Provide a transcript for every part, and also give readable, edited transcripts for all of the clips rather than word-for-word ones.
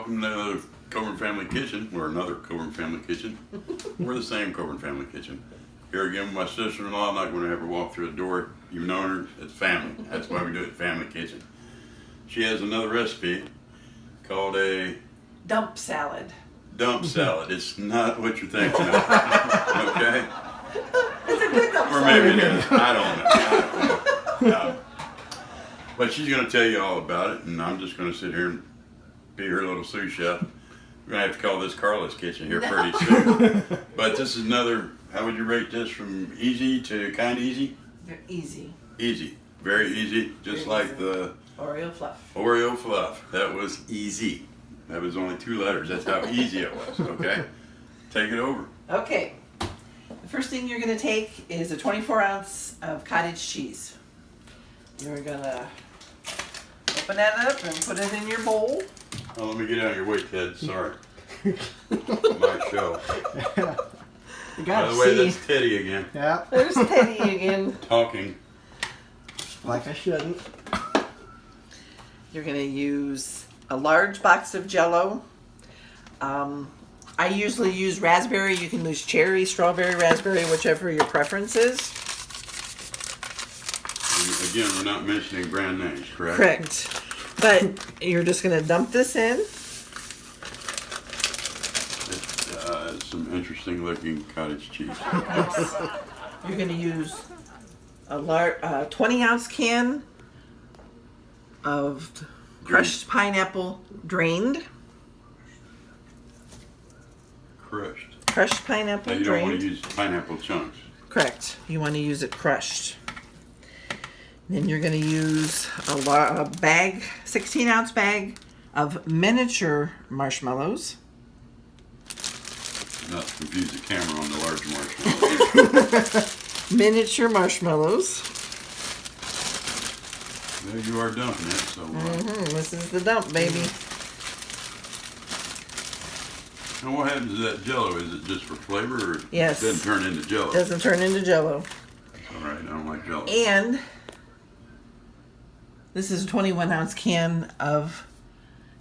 welcome to the Coburn Family Kitchen, or another Coburn Family Kitchen. We're the same Coburn Family Kitchen. Here again with my sister-in-law. I'm not going to have her walk through the door. You've known her. It's family. That's why we do it, Family Kitchen. She has another recipe called a dump salad. Dump salad. It's not what you're thinking of. Okay? It's a good dump salad. Or maybe it is. I don't know. No. But she's going to tell you all about it, and I'm just going to sit here and be her little sous chef. We're going to have to call this Karla's Kitchen here pretty soon. But this is another, how would you rate this, from easy to kind of easy? Easy. Easy. Very easy. Just Very like easy. the Oreo fluff. Oreo fluff. That was easy. That was only 2 letters. That's how easy it was. Okay? Take it over. Okay. The first thing you're going to take is a 24-ounce of cottage cheese. You're going to open that up and put it in your bowl. Oh, let me get out of your way, Ted. Sorry. My show. You By gotta the way, see. that's Teddy again. Yeah, There's Teddy again. Talking. like I shouldn't. You're going to use a large box of Jell-O. I usually use raspberry. You can use cherry, strawberry, raspberry, whichever your preference is. And again, we're not mentioning brand names, correct? Correct. But you're just going to dump this in. It's some interesting looking cottage cheese. Yes. You're going to use a 20-ounce can of crushed pineapple, drained. Crushed. Pineapple, Now, you don't want drained. to use pineapple chunks. Correct. You want to use it crushed. Then you're going to use a bag, 16-ounce bag of miniature marshmallows. Not to confuse the camera on the large marshmallows. Miniature marshmallows. There you are dumping it, so... This is the dump, baby. And what happens to that Jell-O? Is it just for flavor, or Yes. it doesn't turn into Jell-O? Doesn't turn into Jell-O. All right, I don't like Jell-O. And this is a 21-ounce can of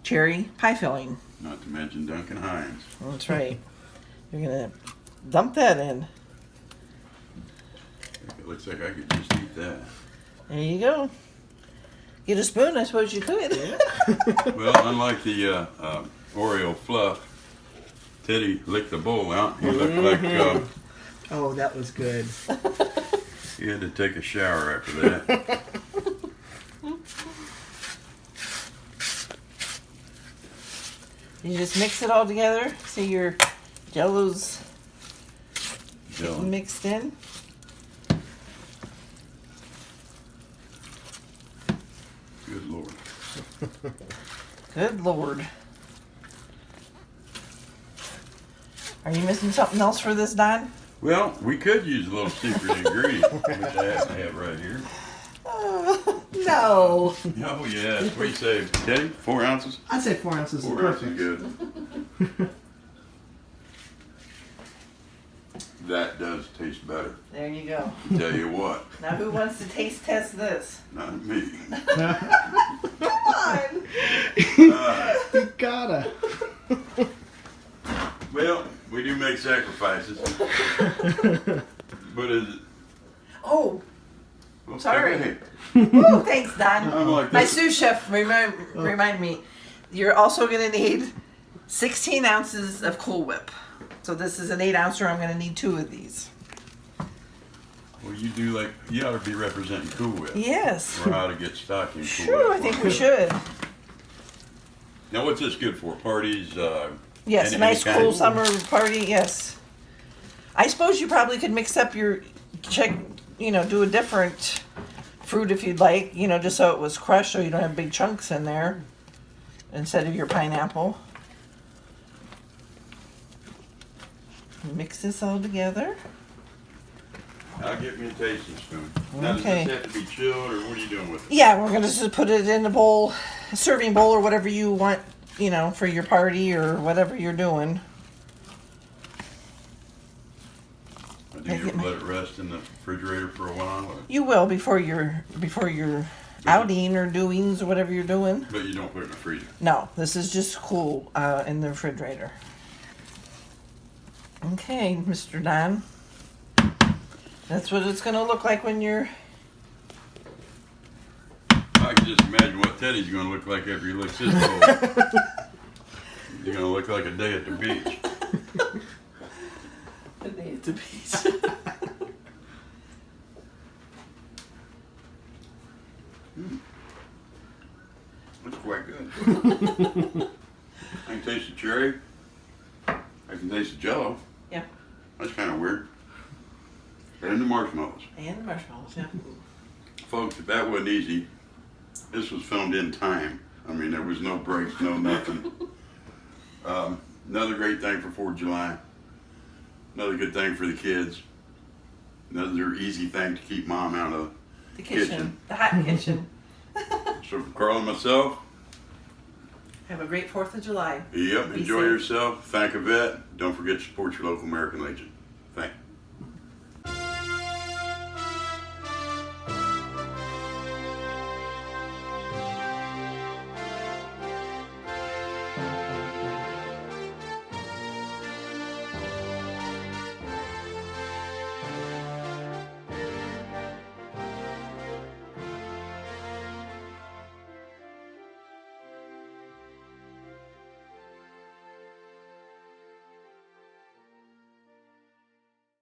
cherry pie filling. Not to mention Duncan Hines. That's right. You're going to dump that in. It looks like I could just eat that. There you go. Get a spoon, I suppose you could. Well, unlike the Oreo fluff, Teddy licked the bowl out. He looked like Oh, that was good. he had to take a shower after that. You just mix it all together. See your Jell-O's Jell-O. mixed in. Good Lord. Good Lord. Are you missing something else for this, Don? Well, we could use a little secret ingredient, which I happen to have right here. No. Oh, yes. What do you say, Teddy? 4 ounces? I'd say 4 ounces is 4 ounces perfect. good. That does taste better. There you go. Tell you what, Now who wants to taste test this? not me. Come on. You gotta. Well, we do make sacrifices. But is it? Oh, Well, Sorry. okay. oh, thanks, Don. I'm like My this. sous chef remind me. You're also going to need 16 ounces of Cool Whip. So this is an 8-ouncer. I'm going to need 2 of these. Well, you do like, you ought to be representing Cool Whip. Yes. Or how to get stock in Cool Sure, Whip. I think we should. Now, what's this good for? Parties? Yes, any a nice kind? cool summer party. Yes. I suppose you probably could mix up your do a different fruit if you'd like, just so it was crushed so you don't have big chunks in there instead of your pineapple. Mix this all together. I'll get me a tasting spoon. Now, Okay. does this have to be chilled, or what are you doing with it? Yeah, we're gonna just put it in a bowl, a serving bowl or whatever you want, for your party or whatever you're doing. Or do you ever let it rest in the refrigerator for a while? Or? You will before you're outing or doings or whatever you're doing. But you don't put it in the freezer. No, this is just cool in the refrigerator. Okay, Mr. Don. That's what it's gonna look like when you're. I can just imagine what Teddy's gonna look like after he licks his bowl. He's gonna look like a day at the beach. A day at the beach. That's quite good. I can taste the cherry. I can taste the Jell-O. Yeah. That's kind of weird. And the marshmallows. And the marshmallows, yeah. Folks, if that wasn't easy, this was filmed in time. I mean, there was no breaks, no nothing. Another great thing for 4th of July. Another good thing for the kids. Another easy thing to keep mom out of The kitchen. The hot kitchen. So for Karla and myself, Have a great 4th of July. yep, Be enjoy safe. yourself. Thank a vet. Don't forget to support your local American Legion.